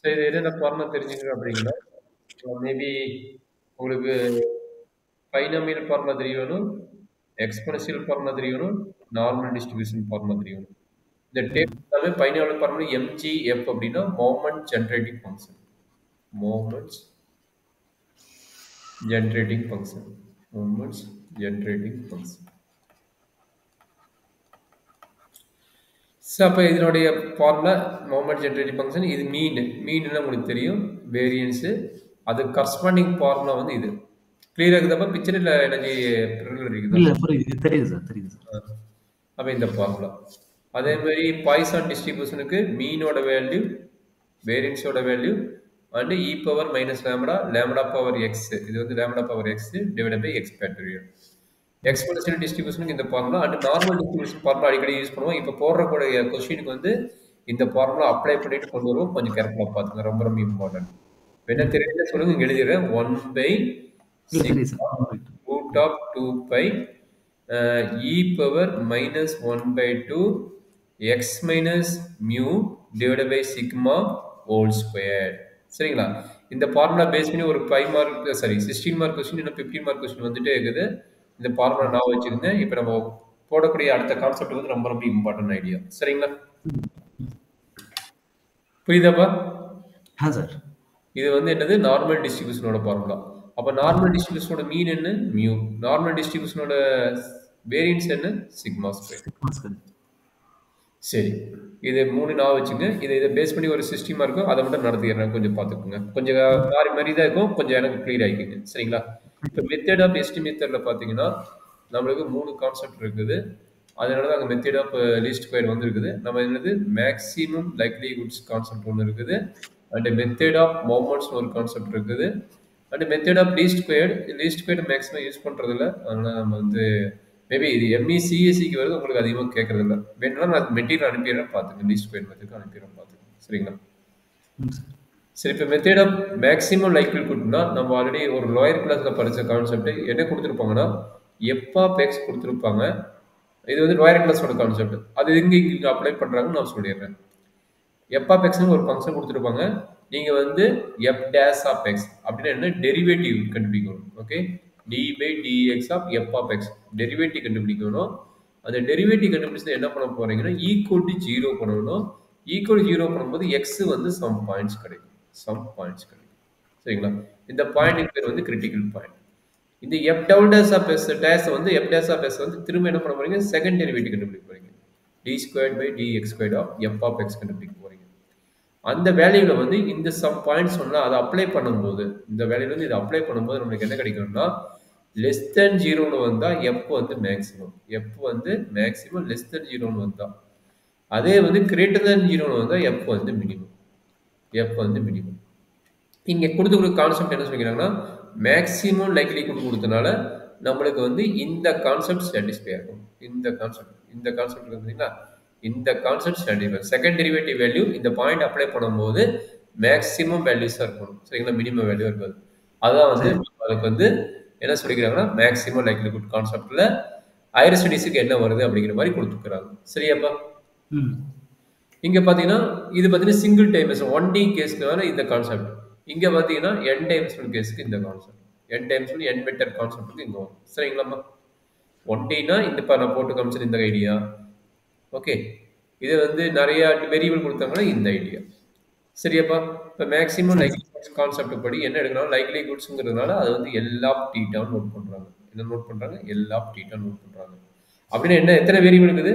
சரி இது என்னென்ன ஃபார்முலா தெரிஞ்சுக்கணும் அப்படிங்கன்னா மேபி உங்களுக்கு பைனாமியல் ஃபார்முலா தெரியணும், எக்ஸ்பொனன்ஷியல் ஃபார்முலா தெரியணும், நார்மல் டிஸ்ட்ரிபியூஷன் ஃபார்முலா தெரியணும். இந்த டேபிள் எல்லாமே பைனாமியல் ஃபார்முலா எம்ஜிஎஃப் அப்படின்னா moment generating function. Moments generating function. Moments generating function. So அப்போ இதனுடைய ஃபார்முலா மொமெண்ட் ஜெனரேட்டிங் ஃபங்க்ஷன் இது மீன்னா உங்களுக்கு தெரியும் வேரியன்ஸு அது கரஸ்பாண்டிங் ஃபார்முலா வந்து இது கிளியராக இருக்குதப்ப பிக்சர் இல்லை எனர்ஜி இருக்குதா இல்ல புரியுது தெரியுது சார் தெரியுது சார். அப்போ இந்த ஃபார்முலா அதே மாதிரி பாய்சான் டிஸ்ட்ரிபியூஷனுக்கு மீனோட வேல்யூ வேரியன்ஸோட value and e power minus lambda lambda power x இது வந்து lambda power x divide by x factorial. Exponential டிஸ்ட்ரிபியூஷனுக்கு இந்த formula and normal distribution formula அடிக்கடி யூஸ் பண்ணுவோம். இப்போ போடுறக்கூடிய கொஸ்டினுக்கு வந்து இந்த ஃபார்முலா அப்ளை பண்ணிட்டு கொண்டு வருவோம். கொஞ்சம் கேர்ஃபுல்லாக பார்த்துங்க, ரொம்ப ரொம்ப இம்பார்ட்டன்ட். என்ன தெரியல சொல்லுங்க, இங்க எழுதிடுறேன். 1/6 root of 2π e power minus 1/2 x minus mu divide by sigma whole square. சரிங்களா? இந்த ஃபார்முலா பேஸ் பண்ணி ஒரு 5 மார்க் சாரி 16 மார்க் கொஸ்டின் இல்லை 15 மார்க் கொஸ்டின் வந்துட்டே இருக்குது. இந்த ஃபார்முலா நான் வச்சுருங்க. இப்போ நம்ம போடக்கூடிய அடுத்த கான்செப்ட் வந்து ரொம்ப ரொம்ப இம்பார்ட்டன்ட் ஐடியா. சரிங்களா? புரியுதாப்பா? சார் இது வந்து என்னது நார்மல் டிஸ்ட்ரிபியூஷனோட ஃபார்முலா. அப்போ நார்மல் டிஸ்ட்ரிபியூஷனோட மீன் என்ன? மியூ. நார்மல் டிஸ்ட்ரிபியூஷனோட வேரியன்ஸ் என்ன? Sigma square. சரி, இது 3 நான் வச்சுங்க. இதை பேஸ் பண்ணி ஒரு 60 மார்க்கும் அதை மட்டும் நடத்திடுறேன், கொஞ்சம் பார்த்துக்கோங்க. கொஞ்சம் மாதிரி தான் இருக்கும், கொஞ்சம் எனக்கு கிளியர் ஆகிக்குங்க. சரிங்களா? இப்போ மெத்தட் ஆஃப் எஸ்டிமேட்டரில் பார்த்தீங்கன்னா நம்மளுக்கு 3 கான்செப்ட் இருக்குது. அதனால தான் அங்கே மெத்தட் ஆஃப் லீஸ்ட் ஸ்கொயர் வந்து இருக்குது. நம்ம என்னது மேக்ஸிமம் லைக்லிஹுட்ஸ் கான்செப்ட் ஒன்று இருக்குது, அண்ட் மெத்தட் ஆஃப் மொமெண்ட்ஸ் ஒரு கான்செப்ட் இருக்குது, and method of least square maximum use பண்ணுறதில்ல. அதனால் நம்ம வந்து மேபி இது எம்இ சிஎஸ்சிக்கு வருது, உங்களுக்கு அதிகமாக கேட்கறது இல்லை. வேணும்னா நான் மெட்டீரியல் அனுப்பிடுறேன், பார்த்துங்க. லீஸ்ட் ஸ்கொயர் மெத்தட் அனுப்பிடுறேன், பார்த்துங்க. சரிங்களா? சரி, இப்போ மெத்தட் ஆஃப் மேக்ஸிமம் லைக்லிஹுட்னா நம்ம ஆல்ரெடி ஒரு லோயர் கிளாஸில் படித்த கான்செப்ட் என்ன கொடுத்துருப்பாங்கன்னா எஃப் ஆஃப் எக்ஸ் கொடுத்துருப்பாங்க. இது வந்து லோயர் கிளாஸோட கான்செப்ட். அது இங்கே அப்ளை பண்ணுறாங்கன்னு நான் சொல்லிடுறேன். எஃப் ஆஃப் எக்ஸ்னு ஒரு ஃபங்க்ஷன் கொடுத்துருப்பாங்க. நீங்கள் வந்து எஃப் டேஷ் ஆஃப் எக்ஸ் அப்படின்னா என்ன டெரிவேட்டிவ் கண்டுபிடிக்கணும். Okay, d by dx of f of x derivative கண்டுபிடிக்கணும். அந்த டெரிவேட்டிவ் கண்டுபிடிச்சது என்ன பண்ண போறீங்கன்னா ஈக்குவல் டு 0 பண்ணணும். ஈக்குவல் 0 பண்ணும்போது எக்ஸ் வந்து சம் பாயிண்ட்ஸ் கிடைக்கும். சரிங்களா? இந்த பாயிண்ட் பேர் வந்து கிரிட்டிக்கல் பாயிண்ட். இந்த f double dash of s dash வந்து எஃப் டேஷ் ஆஃப் எஸ் வந்து திரும்ப என்ன பண்ண போறீங்க, செகண்ட் டெரிவேட்டிவ் கண்டுபிடிக்க போறீங்க. D square by dx square of f of x கண்டுபிடிக்க போறீங்க. அந்த வேல்யூல வந்து இந்த சம் பாயிண்ட்ஸ் சொன்னால் அதை அப்ளை பண்ணும்போது இந்த வேல்யூல வந்து இதை அப்ளை பண்ணும்போது நம்மளுக்கு என்ன கிடைக்கும்னா லெஸ் தென் 0ன்னு வந்தால் எஃப் வந்து மேக்ஸிமம், லெஸ் தென் 0ன்னு வந்தால். அதே வந்து கிரேட்டர் தென் 0ன்னு வந்தால் எஃப் வந்து மினிமம். இங்கே கொடுத்துருக்க கான்செப்ட் என்ன சொல்லிக்கிறாங்கன்னா மேக்ஸிமம் லைக்லிஹுட் கொடுத்தனால நம்மளுக்கு வந்து இந்த கான்செப்ட் சாட்டிஸ்ஃபை ஆகும். இந்த கான்செப்ட் பார்த்தீங்கன்னா இந்த concept satisfy. Second derivative value இந்த பாயிண்ட் அப்ளை பண்ணும்போது மேக்ஸிமம் வேல்யூஸாக இருக்கணும். சரிங்களா? மினிமம் வேல்யூ இருக்காது. அதான் வந்து அதுக்கு வந்து என்ன சொல்லிக்கிறாங்கன்னா மேக்ஸிமம் லைக்லிஹுட் கான்செப்ட்ல ஹையர் ஸ்டடீஸுக்கு என்ன வருது அப்படிங்கிற மாதிரி கொடுத்துக்கிறாங்க. சரியாப்பா? இங்க பாத்தீங்கன்னா இது பார்த்தீங்கன்னா சிங்கிள் டைமென்ஷன் 1D கேஸ்க்கான இந்த கான்செப்ட். இங்க பாத்தீங்கன்னா n டைமென்ஷனல் கேஸ்க்கு இந்த concept. n dimensional n vector கான்செப்ட்க்கு இங்க வரும். சரிங்களாம்மா? 1Dனா இந்த நான் போட்டு காமிச்சது இந்த ஐடியா. ஓகே, இது வந்து நிறைய வேரியபிள் கொடுத்தாங்கன்னா இந்த ஐடியா. சரியாப்பா? இப்போ மேக்ஸிமம் லைக்லிஹுட்ஸ் கான்செப்ட் படி என்ன எடுக்கணும், லைக்லிஹுட்ஸ்ங்கிறதுனால அது வந்து எல்லா டீட்டான்னு நோட் பண்றாங்க. என்ன நோட் பண்றாங்க? எல்லா டீட்டான்னு நோட் பண்றாங்க. அப்படின்னா என்ன, எத்தனை வேரியபிள் இருக்குது?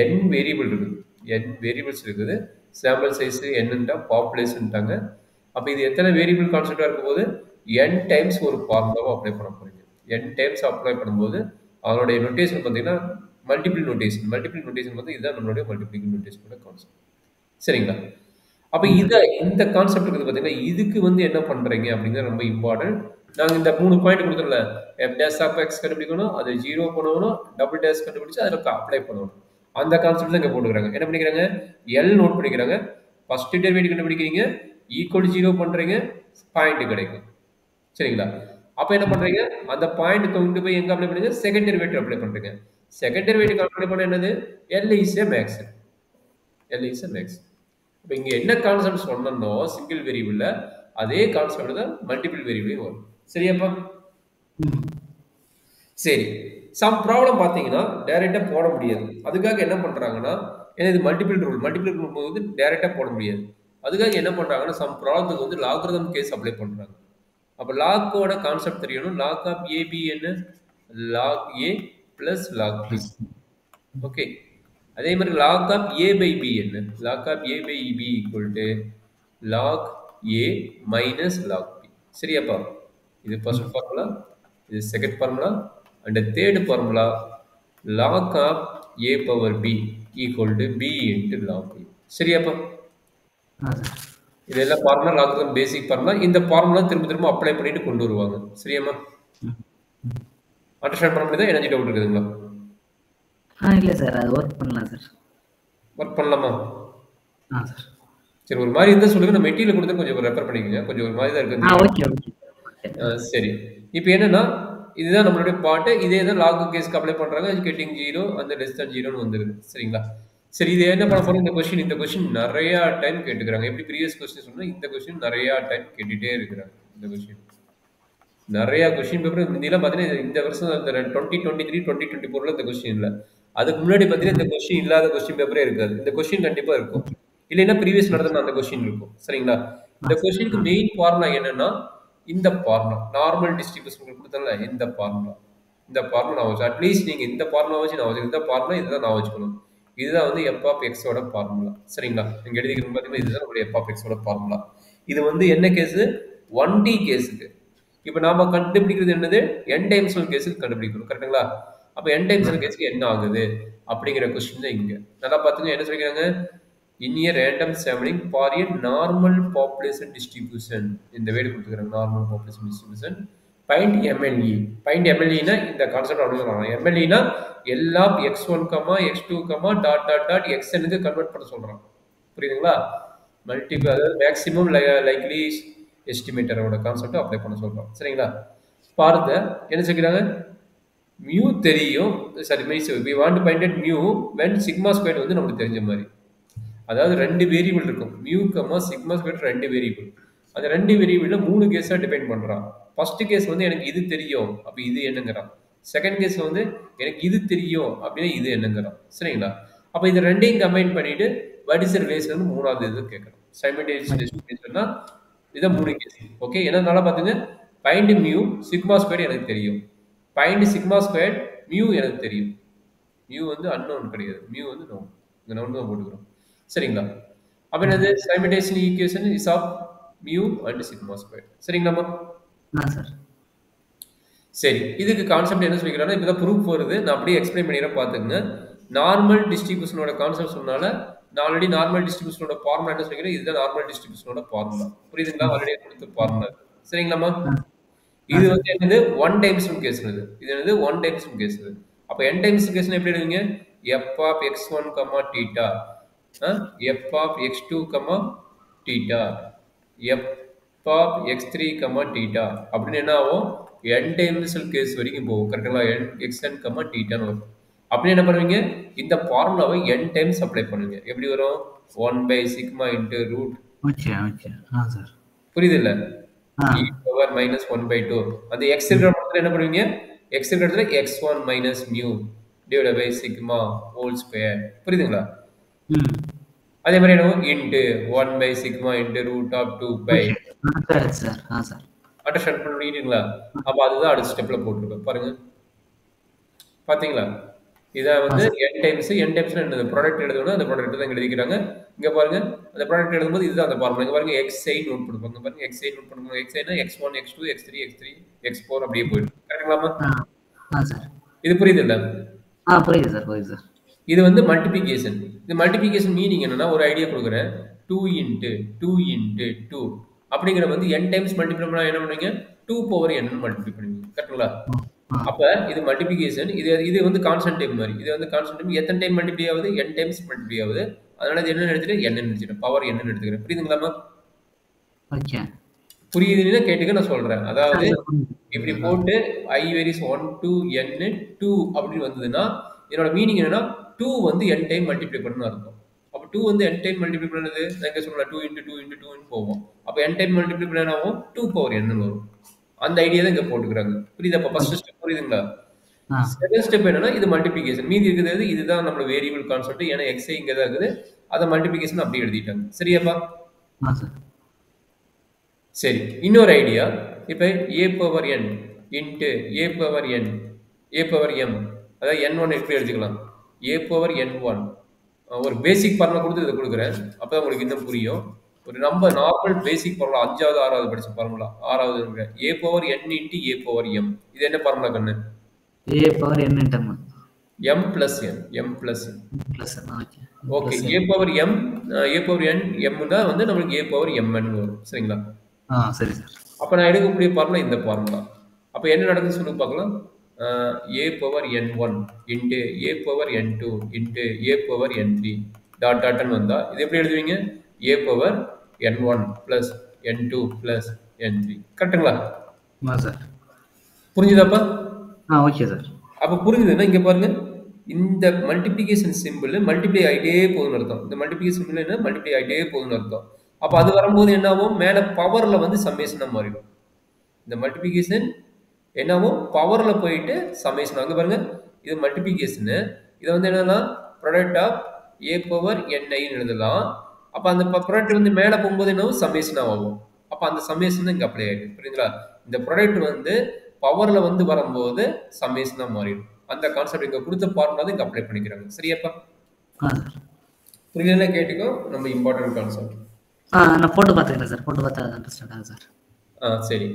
n வேரியபிள் இருக்குது. n வேரியபிள்ஸ் இருக்குது. சாம்பிள் சைஸ் என்னன்ட்டா பாப்புலேஷன்ட்டாங்க. அப்போ இது எத்தனை வேரியபிள் கான்செப்டாக இருக்கும் போது n டைம்ஸ் ஒரு ஃபார்முலாவை அப்ளை பண்ண போறீங்க. n டைம்ஸ் அப்ளை பண்ணும்போது அதனுடைய நோட்டேஷன் பார்த்தீங்கன்னா மல்டிபிள் நோட்டேஷன் வந்து இதுதான் நம்மளுடைய மல்டிபிள் நோட்டேஷனோட கான்செப்ட். சரிங்களா? அப்போ இந்த கான்செப்ட் இருக்குது பார்த்தீங்கன்னா இதுக்கு வந்து என்ன பண்ணுறீங்க அப்படிங்கிறது ரொம்ப இம்பார்ட்டன்ட். நாங்கள் இந்த 3 பாயிண்ட் கொடுத்துருல எஃப் டேஷ் ஆஃப் எக்ஸ் கண்டுபிடிக்கணும், அது 0 பண்ணணும், டபுள் டேஷ் கண்டுபிடிச்சு அதில் அப்ளை பண்ணணும். அந்த கான்செப்ட் தான் இங்கே போட்டுக்கிறாங்க. என்ன பண்ணிக்கிறாங்க, எல் நோட் பண்ணிக்கிறாங்க. ஃபர்ஸ்ட் டெரிவேட்டிவ் கண்டுபிடிக்கிறீங்க, ஈக்குவல் 0 பண்ணுறீங்க, பாயிண்ட் கிடைக்கும். சரிங்களா? அப்போ என்ன பண்ணுறீங்க, அந்த பாயிண்ட் கொண்டு போய் எங்கே அப்ளை பண்ணுங்க, செகண்ட் டெரிவேட்டிவ் அப்ளை பண்ணுறீங்க. செகண்ட் டெரிவேட்டிவ் அப்ளை பண்ண என்னது, எல் இஸ் ஏ மேக்ஸ். இப்போ இங்க என்ன கான்செப்ட் சொன்னனோ சிங்கிள் வேரியபிள்ல அதே கான்செப்ட் தான் மல்டிபிள் வேரியபிளையும் வரும். சரியாப்பா? சரி. சம் ப்ராப்ளம் பார்த்தீங்கன்னா டைரக்டா போட முடியாது. அதுக்காக என்ன பண்றாங்கன்னா, ஏன்னா இது மல்டிபிள் ரூல் போது டைரக்டா போட முடியாது. அதுக்காக என்ன பண்றாங்கன்னா, சம் ப்ராப்ளத்துக்கு வந்து லாகரிதம் கேஸ் அப்ளை பண்றாங்க. அப்ப லாக்கோட கான்செப்ட் தெரியணும். லாக் ஆஃப் ஏபி என்ன? Log a plus log b. Okay. அதே மாதிரி log of a by b என்ன? Log of a by b equal to log a minus log b. சரியாப்பா? இது ஃபர்ஸ்ட் ஃபார்முலா, இது second formula, and third formula log of a power b equal to b into log a. சரியாப்பா? இதெல்லாம் formula log basic formula. இந்த formula திரும்ப திரும்ப apply பண்ணிட்டு கொண்டு வருவாங்க. சரியாம்மா? அண்டர்ஸ்டாண்ட் பண்ண முடியுதா? எனர்ஜி டவுட் இருக்குதுங்களா? இல்ல சார், அது ஒர்க் பண்ணலாம் சார். ஒர்க் பண்ணலாமா? சார். சரி, ஒரு மாதிரி இருந்தா சொல்லுங்க. நான் மெட்டீரியல் கொடுத்து கொஞ்சம் ரெஃபர் பண்ணிக்கோங்க. கொஞ்சம் ஒரு மாதிரி தான் இருக்கு. Okay okay. சரி, இப்போ என்னன்னா இதுதான் நம்மளுடைய பாட்டு. இதே தான் லாக் கேஸ்க்கு அப்ளை பண்றாங்க. கெட்டிங் 0 அந்த லெஸ் than 0ன்னு வந்துருது. சரிங்களா? சரி, இது என்ன பண்ண போறோம்? இந்த கொஸ்டின் நிறைய டைம் கேட்டுக்கிறாங்க. எப்படி ப்ரீவியஸ் கொஸ்டின் சொன்னா இந்த கொஸ்டின் நிறைய டைம் கேட்டுட்டே இருக்கிறாங்க. இந்த கொஸ்டின் நிறைய கொஸ்டின் பேப்பர் முந்தியெல்லாம் பார்த்தீங்கன்னா இந்த வருஷம் 2023 2024ல இந்த கொஸ்டின் இல்லை. அதுக்கு முன்னாடி பார்த்தீங்கன்னா இந்த கொஸ்டின் இல்லாத கொஸ்டின் பேப்பரே இருக்காது. இந்த கொஸ்டின் கண்டிப்பா இருக்கும். இல்லைன்னா ப்ரீவியஸ் நடந்த அந்த கொஸ்டின் இருக்கும். சரிங்களா? இந்த கொஸ்டினுக்கு மெயின் ஃபார்முலா என்னன்னா இந்த ஃபார்முலா நார்மல் டிஸ்ட்ரிபியூஷன் கொடுத்தல இந்த ஃபார்முலா நான் வச்சு அட்லீஸ்ட் நீங்க இந்த ஃபார்முலா வச்சு நான் வச்சு இந்த ஃபார்முலா இதுதான் நான் வச்சுக்கணும். இதுதான் வந்து எஃப் ஆஃப் எக்ஸோட ஃபார்முலா. சரிங்களா? நீங்க எழுதிக்கிறது பார்த்தீங்கன்னா இதுதான் நம்மளுடைய எஃப் ஆஃப் எக்ஸோட ஃபார்முலா. இது வந்து என்ன கேஸ்? 1D கேஸுக்கு. இப்போ நாம கண்டுபிடிக்கிறது என்னது? n டைமென்ஷனல் கேஸுக்கு கண்டுபிடிக்கணும். கரெக்டுங்களா? அப்போ n டைமென்ஷனல் கேஸுக்கு என்ன ஆகுது அப்படிங்கிற கொஸ்டின் தான் இங்க. நல்லா பார்த்துங்க என்ன சொல்லிக்கிறாங்க? In a random sampling for a normal population distribution. இந்த வேர்டு கொடுத்துக்கிறாங்க. Normal population distribution. find MLE. find MLE னா இந்த கான்செப்ட் அப்படி சொல்றாங்க. MLE னா எல்லா x1, x2, dot dot dot xn க்கு கன்வெர்ட் பண்ண சொல்றாங்க. புரியுதுங்களா? மல்டிபிள் அதாவது மேக்ஸிமம் லைக்லி எஸ்டிமேட்டரோட கான்செப்ட் அப்ளை பண்ண சொல்றோம். சரிங்களா? பார்த்த என்ன சொல்றாங்க? மியூ தெரியும். சரி, we want to find out mu when sigma squared வந்து நமக்கு தெரிஞ்ச மாதிரி. அதாவது ரெண்டு வேரியபிள் இருக்கும். மியூ கமா சிக்மா ஸ்கொயர் ரெண்டு வேரியபிள். அந்த ரெண்டு வேரியபிள்ல 3 கேஸா டிபைன் பண்றான். ஃபர்ஸ்ட் கேஸ் வந்து எனக்கு இது தெரியும் அப்ப இது என்னங்கிறான். செகண்ட் கேஸ் வந்து எனக்கு இது தெரியும் அப்படின்னா இது என்னங்கிறான். சரிங்களா? அப்ப இது ரெண்டையும் கம்பைன் பண்ணிட்டு வாட் இஸ் தி ரிலேஷன் மூணாவது இது கேட்கணும். சைமல்டேனியஸ் டெஸ்டிஃபிகேஷன்னா இதான் 3 கேஸ். ஓகே, என்ன நல்லா பாத்துங்க. ஃபைண்ட் மியூ சிக்மா ஸ்கொயர் எனக்கு தெரியும். ஃபைண்ட் சிக்மா ஸ்கொயர் மியூ எனக்கு தெரியும். மியூ வந்து அன்னோன் கிடையாது. மியூ வந்து நோன். இந்த நோன் தான் போட்டுக்கிறோம். சரிங்களா? அப்ப என்னது? Simultaneous equation is of mu and sigma square. சரிங்களாமா? சார். சரி, இதுக்கு கான்செப்ட் என்ன சொல்லிக்கிறாங்கன்னா இப்பதான் ப்ரூஃப் வருது. நான் அப்படியே எக்ஸ்பிளைன் பண்ணிடுறேன் பார்த்துக்குங்க. நார்மல் டிஸ்ட்ரிபியூஷனோட கான்செப்ட் சொன்னால நான் ஆல்ரெடி நார்மல் டிஸ்ட்ரிபியூஷனோட ஃபார்முலா என்ன சொல்லிக்கிறேன்? இதுதான் நார்மல் டிஸ்ட்ரிபியூஷனோட ஃபார்முலா. புரியுதுங்களா? ஆல்ரெடி கொடுத்த ஃபார்முலா. சரிங்களாமா? இது வந்து என்னது? 1 டைமென்ஷனல் கேஸ். இது என்னது? 1 டைமென்ஷனல் கேஸ். அப்ப n டைமென்ஷனல் கேஸ் எப்படி எழுதுவீங்க? f of x1, theta f of x2, theta f of x3, theta அப்படின்னு என்ன ஆகும்? n டைமென்ஷனல் கேஸ் வரைக்கும் போகும். கரெக்டுங்களா? xn, theta வரும். அப்படி என்ன பண்ணுவீங்க? இந்த ஃபார்முலாவை n டைம்ஸ் அப்ளை பண்ணுவீங்க. எப்படி வரும்? 1 by sigma into root. Okay okay. Sir. புரியுது இல்ல? e power minus 1 by 2. அந்த x இருக்கிற இடத்துல என்ன பண்ணுவீங்க? x இருக்கிற இடத்துல x1 minus mu divided by sigma whole square. புரியுதுங்களா? அதே மாதிரி என்ன? into 1 by sigma into root of 2 by. Sir. Sir. Understand பண்ணிட்டீங்களா? அப்ப அதுதான் அடுத்த ஸ்டெப்ல போட்டுருக்கோம். பாருங்க. பாத்தீங்களா? இதான் வந்து n டைம்ஸ் என்னது? ப்ராடக்ட் எழுதணும். அந்த ப்ராடக்ட் தான் எழுதிக்கிறாங்க. இங்க பாருங்க, அந்த ப்ராடக்ட் எழுதும்போது இதுதான் அந்த ஃபார்முலா. இங்க பாருங்க xi நோட் பண்ணுவாங்க. பாருங்க xi நோட் பண்ணுவாங்க. xi னா x1, x2, x3, x4 அப்படியே போயிடும். கரெக்ட்டுங்களாமா? சார். இது புரியுது இல்ல? புரியுது சார். இது வந்து மல்டிப்ளிகேஷன். இந்த மல்டிப்ளிகேஷன் மீனிங் என்னன்னா ஒரு ஐடியா கொடுக்குறேன். 2 into 2 into 2 அப்படிங்கிற வந்து n டைம்ஸ் மல்டிப்ளை பண்ணா என்ன பண்ணுவீங்க? 2 பவர் n மல்டிப்ளை பண்ணுவீங்க. கரெக்ட்டுங்களா? அப்ப இது மல்டிப்ளிகேஷன். இது வந்து கான்ஸ்டன்ட் டைம் மாதிரி. இது வந்து கான்ஸ்டன்ட் டைம் எத்தனை டைம் மல்டிப்ளை ஆகுது? n டைம்ஸ் மல்டிப்ளை ஆகுது. அதனால இது என்ன எடுத்துட்டு n எடுத்துட்டேன். பவர் n எடுத்துக்கிறேன். புரியுதுங்களாமா? ஓகே. புரியுதுன்னு கேட்டுக்க நான் சொல்றேன். அதாவது இப்படி போட்டு i varies 1 to n 2 அப்படின்னு வந்ததுன்னா என்னோட மீனிங் என்னன்னா 2 வந்து n டைம் மல்டிப்ளை பண்ணணும் அர்த்தம். அப்ப 2 வந்து n டைம் மல்டிப்ளை பண்ணது நான் இங்க சொல்லலாம் 2 into 2 into 2 ன்னு போவோம். அப்ப n டைம் மல்டிப்ளை பண்ணா என்ன ஆகும் 2 பவர் n ன்னு வரும். அந்த ஐடியா தான் இங்க போட்டுக்கிறாங்க. புரியுதா? அப்ப ஃபர்ஸ்ட் ஓகே. ஸ்டெப் புரியுதுங்களா? ஆ செகண்ட் ஸ்டெப் என்னன்னா இது மல்டிப்ளிகேஷன். மீதி இருக்கிறது இதுதான் நம்மளோட வேரியபிள் கான்செப்ட். ஏன்னா xi இங்க தான் இருக்குது. அத மல்டிப்ளிகேஷன் அப்படியே எழுதிட்டாங்க. சரியாப்பா? ஆ சார். சரி. இன்னொரு ஐடியா. இப்ப a power n into a power n a power m அதாவது n1 எப்படி எழுதிக்கலாம்? a பவர் n1 ஒரு பேசிக் ஃபார்முலா கொடுத்து இதை கொடுக்குறேன். அப்பதான் உங்களுக்கு இன்னும் புரியும். ஒரு நம்பர் நார்மல் பேசிக் ஃபார்முலா 5வது 6வது படிச்ச ஃபார்முலா 6வது a power n into a power m இது என்ன ஃபார்முலா கண்ணு? a power n இன்டம் m plus n m plus n plus okay. Okay a power m a power n m தான் வந்து நமக்கு a பவர் mn வரும். சரிங்களா? சரி சார். அப்ப நான் எடுக்கக்கூடிய ஃபார்முலா இந்த ஃபார்முலா. அப்ப என்ன நடக்குதுன்னு சொல்லி பார்க்கலாம். a power n1 into a power n2 into a power n3 dot டாட்னு வந்தா இது எப்படி எழுதுவீங்க? a power n1 plus n2 plus n3 கரெக்ட்டுங்களா? சார். புரிஞ்சுதாப்பா? Okay sir. அப்ப புரிஞ்சுதுன்னா இங்க பாருங்க இந்த மல்டிப்ளிகேஷன் சிம்பிள் மல்டிப்ளை ஆகிட்டே போகுதுன்னு அர்த்தம். இந்த மல்டிப்ளிகேஷன் சிம்பிள் என்ன மல்டிப்ளை ஆகிட்டே போகுதுன்னு அர்த்தம். அப்ப அது வரும்போது என்ன ஆகும்? மேல பவர்ல வந்து சம்மேஷனா மாறிடும். இந்த மல்டிப்ளிகேஷன் என்னாகும்? பவர்ல போயிட்டு சம்மேஷன். அங்க பாருங்க இது மல்டிப்ளிகேஷன். இதை வந்து என்னன்னா product of a power ni எழுதலாம். அப்ப அந்த ப்ராடக்ட் வந்து மேல போகும்போது என்ன சம்மேஷனா ஆகும். அப்ப அந்த சம்மேஷன் இங்க அப்ளை ஆயிடும். புரியுதுங்களா? இந்த ப்ராடக்ட் வந்து பவர்ல வந்து வரும்போது சம்மேஷனா மாறிடும். அந்த கான்செப்ட் இங்க கொடுத்த ஃபார்முலா இங்க அப்ளை பண்ணிக்கிறாங்க. சரியாப்பா? புரியலன்னா கேட்டுக்கோ. நம்ம இம்பார்ட்டன்ட் கான்செப்ட். நான் போட்டு பார்த்துக்கிறேன் சார். போட்டு பார்த்தா அண்டர்ஸ்டாண்ட் ஆகும் சார். சரி.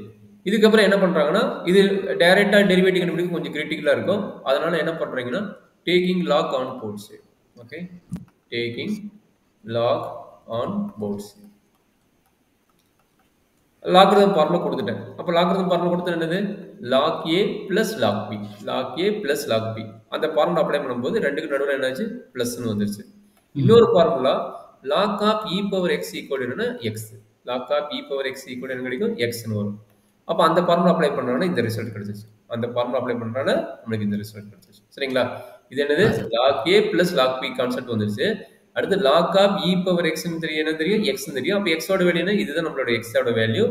இதுக்கப்புறம் என்ன பண்றாங்கன்னா இது டைரக்டா டெரிவேட்டிவ் கண்டுபிடிக்க கொஞ்சம் கிரிட்டிக்கலா இருக்கும். அதனால என்ன பண்றீங்கன்னா taking log on both side. Okay taking log on both side. Logarithm formula கொடுத்துட்டேன். அப்ப லாக்ரதம் ஃபார்முலா கொடுத்தது என்னது? Log a plus log b log a plus log b அந்த ஃபார்முலா அப்ளை பண்ணும்போது ரெண்டுக்கு நடுவுல என்னாச்சு பிளஸ்னு வந்துருச்சு. இன்னொரு formula log of e power x equal என்னன்னா x log of e power x equal என்ன கிடைக்கும்? x ன்னு வரும். அப்ப அந்த ஃபார்முலா அப்ளை பண்ணானே இந்த ரிசல்ட் கிடைச்சிச்சு. அந்த ஃபார்முலா அப்ளை பண்றானே நமக்கு இந்த ரிசல்ட் கிடைச்சிச்சு. சரிங்களா? இது என்னது? Log a plus log b concept வந்துருச்சு. அடுத்து log of e power x ன்னு தெரியும். என்ன தெரியும்? x ன்னு தெரியும். அப்ப x ஓட வேல்யூ என்ன? இதுதான் நம்மளோட x ஓட வேல்யூ.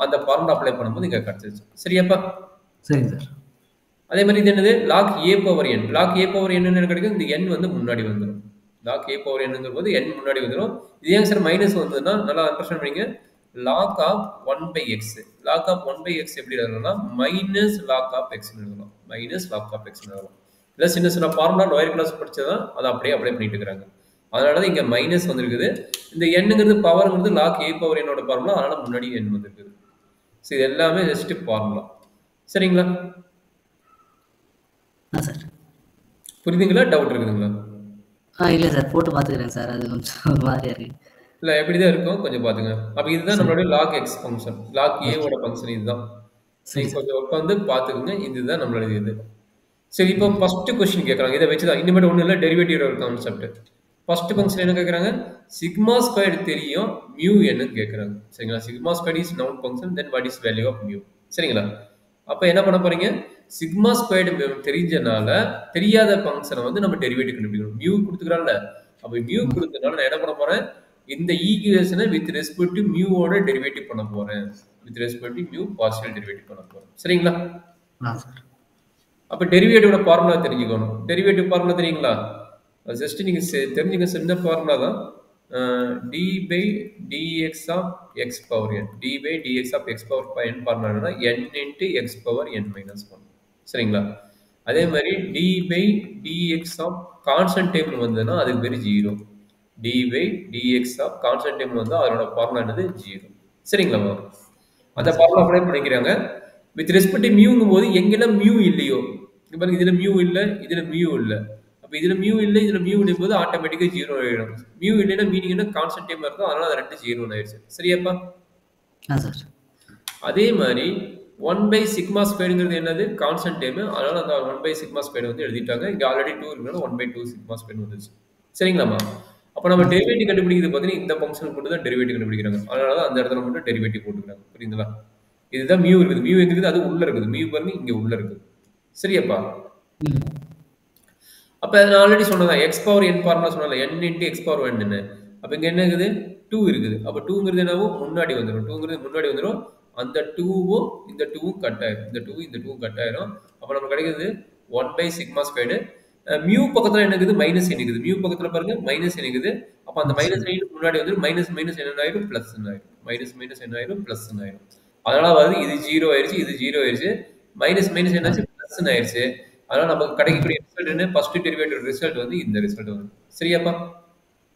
அந்த ஃபார்முலா அப்ளை பண்ணும்போது இங்க கிடைச்சிருச்சு. சரியாப்பா? சரிங்க சார். அதே மாதிரி இது என்னது? Log a power n log a power n என்ன கிடைக்கும்? இந்த n வந்து முன்னாடி வந்துடும். லாக் a பவர் n போது n முன்னாடி வந்துடும். இது ஏன் சார் மைனஸ் வந்ததுன்னா நல்லா அண்டர்ஸ்டாண்ட் பண்ணீங்க. Log of 1 by x log of 1 by x எப்படி எழுதணும்னா மைனஸ் லாக் ஆஃப் x எழுதணும். மைனஸ் லாக் ஆஃப் x எழுதணும். இல்ல சின்ன சின்ன ஃபார்முலா லோயர் கிளாஸ் படிச்சதா அதை அப்படியே அப்ளை பண்ணிட்டு இருக்காங்க. அதனாலதான் இங்க மைனஸ் வந்திருக்குது. இந்த எண்ணுங்கிறது பவர்ங்கிறது லாக் a பவர் என்னோட ஃபார்முலா. அதனால முன்னாடி n வந்திருக்குது. ஸோ இது எல்லாமே ஜஸ்ட் ஃபார்முலா. சரிங்களா? சார். புரியுதுங்களா? டவுட் இருக்குதுங்களா? இல்லை சார். போட்டு பார்த்துக்கிறேன் சார். அது கொஞ்சம் மாதிரியா இருக்கு. இல்லை எப்படிதான் இருக்கும் கொஞ்சம் பாத்துங்க. அப்ப இதுதான் நம்மளுடைய லாக் எக்ஸ் ஃபங்க்ஷன். லாக் ஏவோட ஃபங்க்ஷன் இதுதான். நீங்க கொஞ்சம் உட்காந்து பாத்துக்கோங்க. இதுதான் நம்மளோட இது. சரி இப்போ ஃபர்ஸ்ட் கொஸ்டின் கேட்கறாங்க. இதை வச்சுதான் இனிமேட்டு ஒன்றும் இல்லை டெரிவேட்டிவ் ஒரு கான்செப்ட். ஃபர்ஸ்ட் ஃபங்க்ஷன் என்ன கேட்கறாங்க? சிக்மா ஸ்கொயர் தெரியும் மியூ என்னன்னு கேட்கறாங்க. சரிங்களா? Sigma square is known function then what is value of mu. சரிங்களா? அப்ப என்ன பண்ண போறீங்க? சிக்மா ஸ்கொயர்டு தெரிஞ்சனால தெரியாத ஃபங்க்ஷனை வந்து நம்ம டெரிவேட்டிவ் கண்டுபிடிக்கணும். மியூ கொடுத்துக்கறான்ல. அப்ப மியூ கொடுத்தனால நான் என்ன பண்ண போறேன்? இந்த ஈக்குவேஷனை வித் ரெஸ்பெக்ட் டு மியூவோட டெரிவேட்டிவ் பண்ண போறேன். With respect to mu partial derivative பண்ண போறேன். சரிங்களா? அப்ப டெரிவேட்டிவோட ஃபார்முலா தெரிஞ்சுக்கணும். டெரிவேட்டிவ் ஃபார்முலா தெரியுங்களா? ஜஸ்ட் நீங்க தெரிஞ்சுக்க சின்ன ஃபார்முலா தான். d by dx of x power n d by dx of x power n formula என்னன்னா n into x power n minus 1. சரிங்களா? அதே மாதிரி d by dx of constant term வந்ததுன்னா அதுக்கு பேரு 0. d by dx of constant term வந்தா அதோட formula என்னது 0. சரிங்களா? அந்த ஃபார்முலா அப்ளை பண்ணிக்கிறாங்க. வித் ரெஸ்பெக்ட் டு மியூங்கும் போது எங்கெல்லாம் மியூ இல்லையோ இங்க பாருங்க இதுல மியூ இல்ல இதுல மியூ இல்ல. அப்ப இதுல மியூ இல்ல இதுல மியூ இருக்கும்போது ஆட்டோமேட்டிக்கா 0 ஆயிடும். மியூ இல்லைன்னா மீனிங் என்ன கான்ஸ்டன்ட் டேர்மா இருக்கும். அதனால அது ரெண்டு 0 ஆயிடுச்சு. சரியாப்பா? அதே மாதிரி 1 by சிக்மா ஸ்கொயர்ங்கிறது என்னது? Constant term. அதனால அந்த 1 by சிக்மா ஸ்கொயர் வந்து எழுதிட்டாங்க. இங்க ஆல்ரெடி 2 இருக்குனால 1 by 2 சிக்மா ஸ்கொயர் வந்துருச்சு. சரிங்களாமா? அப்ப நம்ம டெரிவேட்டிவ் கண்டுபிடிக்கிறது பாத்தீங்கன்னா இந்த ஃபங்க்ஷன் மட்டும் தான் டெரிவேட்டிவ் கண்டுபிடிக்கிறாங்க. அதனால தான் அந்த இடத்துல மட்டும் டெரிவேட்டிவ் போட்டுக்கிறாங்க. புரியுதுங்களா? இதுதான் மியூ இருக்குது. மியூ எங்க இருக்குது? அது உள்ள இருக்குது. மியூ பாருங்க இங்க உள்ள இருக்குது. சரியாப்பா? அப்ப நான் ஆல்ரெடி சொன்னதான் எக்ஸ் பவர் என் ஃபார்முலா சொன்னல n இன்ட்டு எக்ஸ் பவர் ஒன்னு. அப்ப இங்க என்ன இருக்குது 2 இருக்குது. அப்ப 2ங்கிறது என்னவோ முன்னாடி வந்துடும். 2ங்கிறது முன்னாடி வந்துடும். அந்த 2வும் இந்த 2வும் கட் ஆயிரும். இந்த 2 இந்த 2 கட் ஆயிரும். அப்ப நமக்கு கிடைக்கிறது 1 பை சிக்மா ஸ்கொயர்டு. மியூ பக்கத்துல என்ன இருக்குது மைனஸ் n இருக்குது. மியூ பக்கத்துல பாருங்க மைனஸ் n இருக்குது. அப்ப அந்த மைனஸ் n முன்னாடி வந்து மைனஸ் மைனஸ் என்ன ஆயிரும் பிளஸ் ஆயிரும். மைனஸ் மைனஸ் என்ன ஆயிரும் பிளஸ் ஆயிரும். அதனால வருது இது 0 ஆயிருச்சு, இது 0 ஆயிருச்சு. மைனஸ் மைனஸ் என்னாச்சு பிளஸ் ஆயிருச்சு. அதனால நமக்கு கிடைக்கக்கூடிய ரிசல்ட் என்ன ஃபர்ஸ்ட் டெரிவேட்டிவ் ரிசல்ட் வந்து இந்த ரிசல்ட் வரும். சரியாப்பா?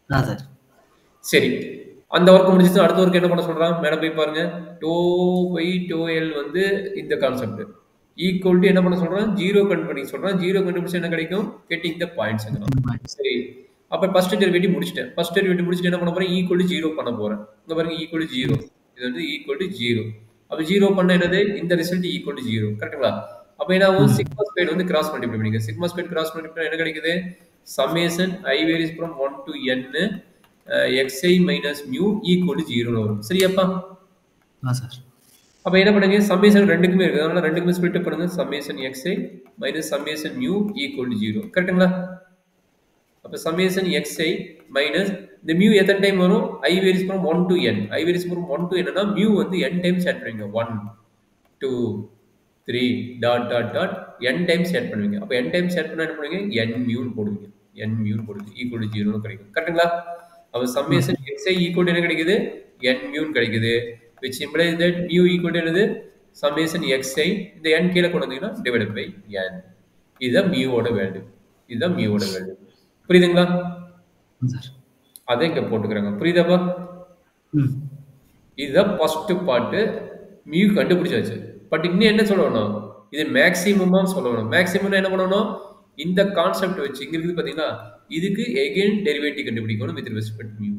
சார். சரி. அந்த ஒர்க் முடிஞ்சிச்சு. அடுத்த ஒர்க் என்ன பண்ண சொல்றான்? மேல போய் பாருங்க. டோ பை டோ எல் வந்து இந்த கான்செப்ட். ஈக்குவல் டு என்ன பண்ண சொல்றான்? 0 கண்டுபிடிக்க சொல்றான். 0 கண்டுபிடிச்சா என்ன கிடைக்கும்? Getting the points. சரி. அப்ப ஃபர்ஸ்ட் டெரிவேட்டிவ் முடிச்சிட்டேன். ஃபர்ஸ்ட் டெரிவேட்டிவ் முடிச்சிட்டு என்ன பண்ண போறேன்? ஈக்குவல் டு 0 பண்ண போறேன். இங்க பாருங்க ஈக்குவல் டு 0. இது வந்து ஈக்குவல் டு 0. அப்ப 0 பண்ண என்னது? இந்த ரிசல்ட் ஈக்குவல் டு 0. கரெக்ட்டுங்களா? அப்ப என்ன ஆகும்? சிக்மா ஸ்கொயர் வந்து கிராஸ் மல்டிப்ளை பண்ணிங்க. சிக்மா ஸ்கொயர் கிராஸ் மல்டிப்ளை என்ன கிடைக்குது? Summation I varies from 1 to n xi minus mu equal to 0 வரும். சரியாப்பா? சார். அப்ப என்ன பண்ணுங்க? சம்மேஷன் ரெண்டுக்குமே இருக்கு. அதனால ரெண்டுக்குமே ஸ்ப்ளிட் பண்ணுங்க. Summation xi minus summation mu equal to 0. கரெக்ட்டுங்களா? அப்ப சம்மேஷன் xi minus இந்த mu எத்தனை டைம் வரும்? I varies from 1 to n. I varies from 1 to n னா mu வந்து n டைம்ஸ் ஆட் பண்ணுவீங்க. 1 2 3 dot dot dot n times add பண்ணுவீங்க. அப்ப n டைம்ஸ் ஆட் பண்ணா என்ன பண்ணுவீங்க? n mu ன்னு போடுவீங்க. n mu ன்னு போடுவீங்க. ஈக்குவல் டு 0 ன்னு கிடைக்கும். கரெக்ட்டுங்களா? அப்ப சம்மேஷன் xi ஈக்குவல் டு என்ன கிடைக்குது? n mu ன்னு கிடைக்குது. which implies that mu equal to என்னது? சம்மேஷன் xi இந்த n கீழ கொண்டு வந்தீங்கன்னா டிவைடட் பை n. இதுதான் mu ஓட வேல்யூ. இதுதான் mu ஓட வேல்யூ. புரியுதுங்களா? சார். அதை இங்க போட்டுக்கறாங்க. புரியுதாப்பா? இதுதான் ஃபர்ஸ்ட் பார்ட். mu கண்டுபிடிச்சாச்சு. பட் இன்னும் என்ன சொல்லணும்? இது மேக்ஸிமமா சொல்லணும். மேக்ஸிமம் என்ன பண்ணணும்? இந்த கான்செப்ட் வச்சு இங்க இருக்குது பாத்தீங்களா? இதுக்கு எகைன் டெரிவேட்டிவ் கண்டுபிடிக்கணும் வித் ரெஸ்பெக்ட் mu.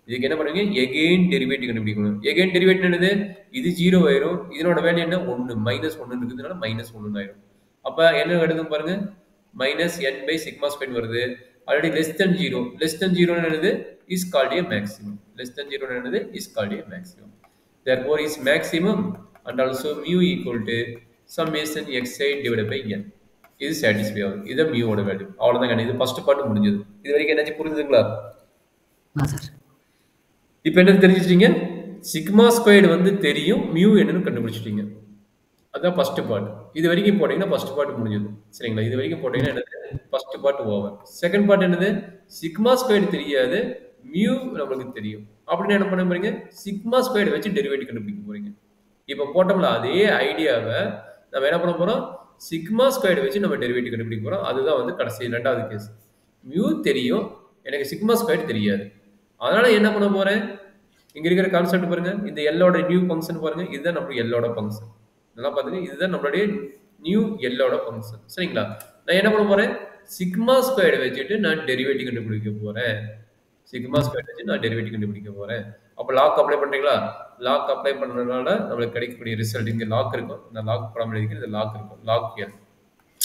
இதுக்கு என்ன பண்ணுவீங்க? எகைன் டெரிவேட்டிவ் கண்டுபிடிக்கணும். எகைன் டெரிவேட்டிவ் என்னது? இது 0 ஆயிரும். இதனோட வேல்யூ என்ன? 1 மைனஸ் 1 இருக்குதுனால மைனஸ் 1 ஆயிரும். அப்ப என்ன எடுக்கும் பாருங்க. Minus n by sigma square வருது. Already less than 0. Less than 0 என்னது? Is called a maximum. less than 0 என்னது? Is called a maximum. Therefore is maximum and also mu equal to summation xi divided by n. இது satisfy ஆகும். இது mu ஓட value. அவ்வளவுதான். இது first part முடிஞ்சது. இது வரைக்கும் என்னாச்சு புரிஞ்சுதுங்களா? சார். இப்போ என்ன தெரிஞ்சிட்டீங்க? சிக்மா ஸ்கொயர்டு வந்து தெரியும், மியூ என்னன்னு கண்டுபிடிச்சிட்டீங்க. அதான் ஃபர்ஸ்ட் பார்ட். இது வரைக்கும் போட்டீங்கன்னா ஃபர்ஸ்ட் பார்ட் முடிஞ்சது. சரிங்களா? இது வரைக்கும் போட்டீங்கன்னா என்னது? First part over. Second part என்னது? சிக்மா ஸ்கொயர்டு தெரியாது, மியூ நமக்கு தெரியும். அப்படின்னு என்ன பண்ண போறீங்க? சிக்மா ஸ்கொயர்டு வச்சு டெரிவேட்டிவ் கண்டுபிடிக்க போறீங்க. இப்போ போட்டோம்ல அதே ஐடியாவை நம்ம என்ன பண்ண போறோம்? சிக்மா ஸ்கொயர்டு வச்சு நம்ம டெரிவேட்டிவ் கண்டுபிடிக்க போறோம். அதுதான் வந்து கடைசி ரெண்டாவது கேஸ். மியூ தெரியும், எனக்கு சிக்மா ஸ்கொயர்டு தெரியாது. அதனால என்ன பண்ண போறேன்? இங்க இருக்கிற கான்செப்ட் பாருங்க. இந்த எல்லோட நியூ ஃபங்க்ஷன் பாருங்க. இதுதான் நம்மளுடைய எல்லோட ஃபங்க்ஷன். நல்லா பாத்துங்க. இதுதான் நம்மளுடைய நியூ எல்லோட ஃபங்க்ஷன். சரிங்களா? நான் என்ன பண்ண போறேன்? சிக்மா ஸ்கொயர்டு வச்சுட்டு நான் டெரிவேட்டிவ் கண்டுபிடிக்க போறேன். சிக்மா ஸ்கொயர்டு வச்சு நான் டெரிவேட்டிவ் கண்டுபிடிக்க போறேன். அப்ப லாக் அப்ளை பண்றீங்களா? லாக் அப்ளை பண்றதுனால நம்மளுக்கு கிடைக்கக்கூடிய ரிசல்ட் இங்க லாக் இருக்கும். நான் லாக் போடாம எழுதிக்கிறேன். இது லாக் இருக்கும். Log L.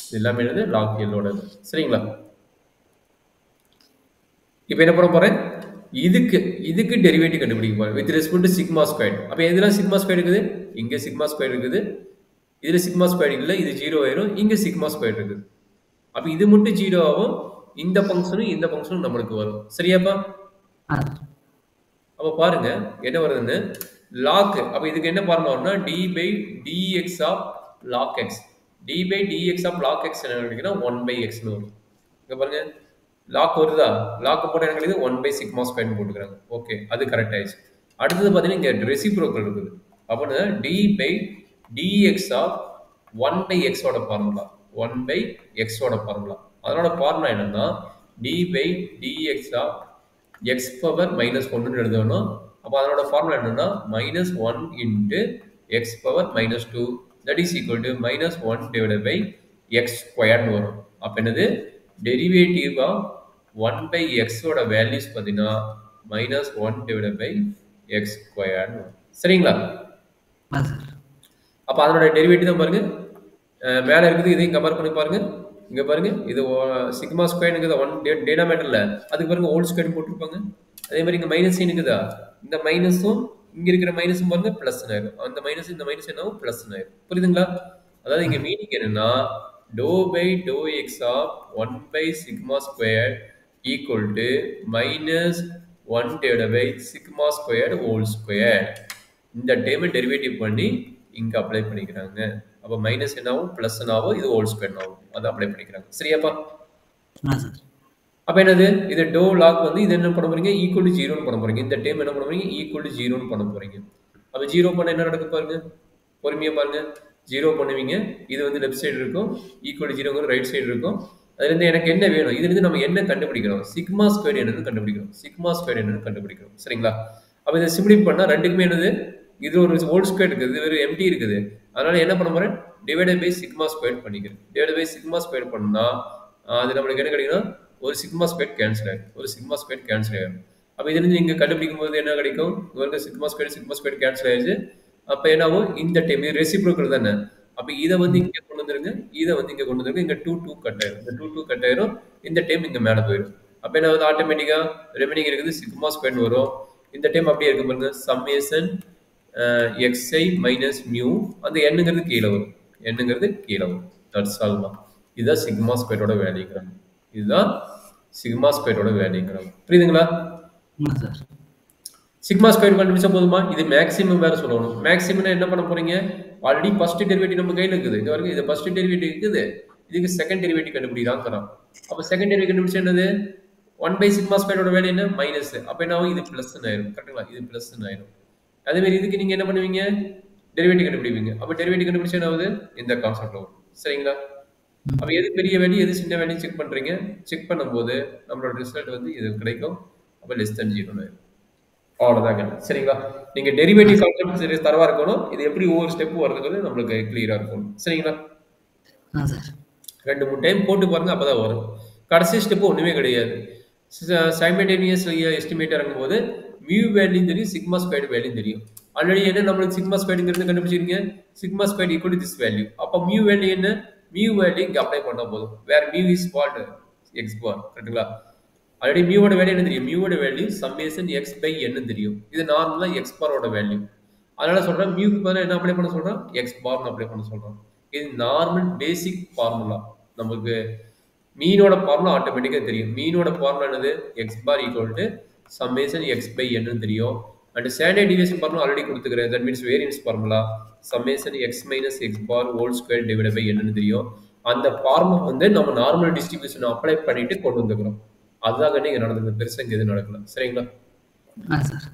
இது எல்லாமே என்னது? லாக் எல்லோட. சரிங்களா? இப்போ என்ன பண்ண போறேன்? இதுக்கு டெரிவேட்டிவ் கண்டுபிடிக்க போறேன் with respect to sigma square. அப்ப எதுலாம் சிக்மா ஸ்கொயர் இருக்குது? இங்க சிக்மா ஸ்கொயர் இருக்குது. இதுல சிக்மா ஸ்கொயர் இல்ல, இது 0 ஆயிரும். இங்க சிக்மா ஸ்கொயர் இருக்குது. அப்ப இது மட்டும் 0 ஆகும். இந்த ஃபங்க்ஷனும் இந்த ஃபங்க்ஷனும் நம்மளுக்கு வரும். சரியாப்பா? அப்ப பாருங்க என்ன வருதுன்னு. லாக். அப்ப இதுக்கு என்ன ஃபார்முலா வரும்னா d by dx of log x. d by dx of log x என்ன கிடைக்குன்னா 1 by x னு வரும். இங்க பாருங்க. லாக் வருதா? லாக் போட்டு என்ன கிடைக்குது? 1 by sigma square னு போட்டுக்கறாங்க. ஓகே, அது கரெக்ட் ஆயிடுச்சு. அடுத்து பாத்தீங்கன்னா இங்க ரெசிப்ரோக்கல் இருக்குது. அப்ப d by dx of 1 by x ஓட ஃபார்முலா. 1 by x ஓட ஃபார்முலா. அதனோட ஃபார்முலா என்னன்னா d by dx of x power minus 1 னு எழுதணும். அப்ப அதனோட ஃபார்முலா என்னன்னா -1 into x power minus 2 that is equal to -1 divided by x squared னு வரும். அப்ப என்னது? டெரிவேட்டிவ் ஆஃப் 1 by x ஓட வேல்யூஸ் பார்த்தீங்கன்னா -1 divided by x squared. சரிங்களா? அப்ப அதனோட டெரிவேட்டிவ் தான் பாருங்க. மேல இருக்குது. இதையும் கம்பேர் பண்ணி பாருங்க. இங்க பாருங்க. இது சிக்மா ஸ்கொயர்ங்கிறது 1 டினாமினேட்டர்ல. அதுக்கு பாருங்க ஹோல் ஸ்கொயர் போட்டுருப்பாங்க. அதே மாதிரி இங்க மைனஸ் சைன் இருக்குதா? இந்த மைனஸும் இங்க இருக்கிற மைனஸும் பாருங்க பிளஸ் ஆயிரும். அந்த மைனஸ் இந்த மைனஸ் என்னவும் பிளஸ் ஆயிரும். புரியுதுங்களா? அதாவது இங்க மீனிங் என்னன்னா dou by dou x of 1 by sigma squared equal to minus 1 divided by sigma squared whole squared. இந்த டேர்மை டெரிவேட்டிவ் பண்ணி இங்க அப்ளை பண்ணிக்கிறாங்க. அப்ப மைனஸ் என்ன ஆகும், பிளஸ் என்ன ஆகும், இது ஹோல் ஸ்கொயர் ஆகும். அதை அப்ளை பண்ணிக்கிறாங்க. சரியாப்பா? சார். அப்ப என்னது, இது டோ லாக் வந்து இது என்ன பண்ண போறீங்க, ஈக்குவல் டு ஜீரோன்னு பண்ண போறீங்க. இந்த டேர்ம் என்ன பண்ண போறீங்க, ஈக்குவல் டு ஜீரோன்னு பண்ண போறீங்க. அப்ப ஜீரோ பண்ண என்ன நடக்கும் பாருங்க, பொறுமையா பாருங்க. ஜீரோ பண்ணுவீங்க, இது வந்து லெஃப்ட் சைடு இருக்கும், ஈக்குவல் டு ஜீரோங்கிற ரைட் சைடு இருக்கும். அதுல இருந்து எனக்கு என்ன வேணும், இதுல இருந்து நம்ம என்ன கண்டுபிடிக்கிறோம், சிக்மா ஸ்கொயர் என்னன்னு கண்டுபிடிக்கிறோம். சிக்மா ஸ்கொயர் என்னன்னு கண்டுபிடிக்கிறோம். சரிங்களா? அப்ப இதை சிம்பிளிஃபை பண்ணா ரெண்டுக்குமே என்னது, இது ஒரு ஹோல் ஸ்கொயர் இருக்குது, இது ஒரு எம்டி இருக்குது. அதனால என்ன பண்ண போறேன், டிவைடட் பை சிக்மா ஸ்கொயர் பண்ணிக்கிறேன். டிவைடட் பை சிக்மா ஸ்கொயர் பண்ணா அது நம்மளுக்கு என்ன கிடைக்கும், ஒரு சிக்மா ஸ்கொயர் கேன்சல் ஆகும். ஒரு சிக்மா ஸ்கொயர் கேன்சல் ஆகும். அப்ப இதுல இருந்து நீங்க கண்டுபிடிக்கும் போது என்ன கிடைக்கும், இவருக்கு சிக்மா ஸ்கொயர் கேன்சல் ஆயிடுச்சு. அப்ப என்ன ஆகும், இந்த டைம் ரெசிப்ரோக்கல் தானே. அப்ப இதை வந்து இங்க கொண்டு வந்துருங்க, இதை வந்து இங்க கொண்டு வந்துருங்க. இங்க 2 கட் ஆயிரும், இந்த 2 கட் ஆயிரும். இந்த டைம் இங்க மேல போயிடும். அப்ப என்ன வந்து ஆட்டோமேட்டிக்கா ரெமினிங் இருக்குது சிக்மா ஸ்கொயர் வரும். இந்த டைம் அப்படியே இருக்கு பாருங்க, சம்மேஷன் xi மைனஸ் மியூ. அந்த எண்ணுங்கிறது கீழே வரும், எண்ணுங்கிறது கீழே வரும். தட்ஸ் ஆல் தான். இதுதான் சிக்மா ஸ்கொயரோட வேல்யூங்கிறாங்க. இதுதான் சிக்மா ஸ்கொயரோட வேல்யூங்கிறாங்க. புரியுதுங்களா? சார். சிக்மா ஸ்கொயர் கண்டுபிடிச்சா போதுமா? இது மேக்ஸிமம் வேற சொல்லணும். மேக்ஸிமம்னா என்ன பண்ண போறீங்க, ஆல்ரெடி ஃபர்ஸ்ட் டெரிவேட்டிவ் நம்ம கையில இருக்குது. இங்க வரைக்கும் இது ஃபர்ஸ்ட் டெரிவேட்டிவ் இருக்குது, இதுக்கு செகண்ட் டெரிவேட்டிவ் கண்டுபிடிக்கிறான். அப்ப செகண்ட் டெரிவேட்டிவ் கண்டுபிடிச்சா என்னது, 1 by சிக்மா ஸ்கொயரோட வேல்யூ என்ன, மைனஸ். அப்ப என்ன ஆகும், இது பிளஸ் ஆயிரும். கரெக்ட்டுங்களா? இது பிளஸ் ஆயிரும். அதே மாதிரி இதுக்கு நீங்க என்ன பண்ணுவீங்க, டெரிவேட்டிவ் கண்டுபிடிப்பீங்க. அப்ப டெரிவேட்டிவ் கண்டுபிடிச்சா என்ன ஆகுது, இந்த கான்செப்ட் வரும். சரிங்களா? அப்ப எது பெரிய வேல்யூ எது சின்ன வேல்யூ செக் பண்றீங்க. செக் பண்ணும்போது நம்மளோட ரிசல்ட் வந்து இது கிடைக்கும். அப்ப லெஸ் தென் 0 ஆயிரும். அவ்வளவுதாங்க. சரிங்களா? நீங்க டெரிவேட்டிவ் கான்செப்ட் சரி தரவா இருக்கணும். இது எப்படி ஒவ்வொரு ஸ்டெப் வருதுங்கிறது நம்மளுக்கு கிளியரா இருக்கும். சரிங்களா? சார். 2-3 டைம் போட்டு பாருங்க, அப்பதான் வரும். கடைசி ஸ்டெப் ஒண்ணுமே கிடையாது. சைமல்டேனியஸ் எஸ்டிமேட் இறங்கும்போது மியூ வேல்யூ தெரியும், சிக்மா ஸ்கொயர் வேல்யூ தெரியும். ஆல்ரெடி என்ன நம்மளுக்கு சிக்மா ஸ்கொயர்ங்கிறது கண்டுபிடிச்சிருக்கீங்க, sigma square equal to this value. அப்ப மியூ வேல்யூ என்ன, மியூ வேல்யூ இங்க அப்ளை பண்ணா போதும். Where mu is what, x bar. கரெக்ட்டுங்களா? ஆல்ரெடி மியூவோட வேல்யூ என்ன தெரியும், மியூவோட வேல்யூ சம்மேஷன் எக்ஸ் பை என்ன தெரியும். இது நார்மலா எக்ஸ் பாரோட வேல்யூ. அதனால சொல்றேன், மியூக்கு பதிலா என்ன அப்ளை பண்ண சொல்றோம், எக்ஸ் பார்னு அப்ளை பண்ண சொல்றோம். இது நார்மல் பேசிக் ஃபார்முலா. நமக்கு மீனோட ஃபார்முலா ஆட்டோமேட்டிக்கா தெரியும். மீனோட ஃபார்முலா என்னது, x bar equal to summation x by என்ன தெரியும். And standard deviation formula already கொடுத்துக்கிறேன். That means variance formula summation x minus x bar whole square divide by என்னன்னு தெரியும். அந்த ஃபார்முலா வந்து நம்ம நார்மல் டிஸ்ட்ரிபியூஷன் அப்ளை பண்ணிட்டு கொண்டு வந்துக்கிறோம். அதுதான் இங்க நடந்தது. பெருசா இங்க எதுவும் நடக்கல. சரிங்களா? சார்.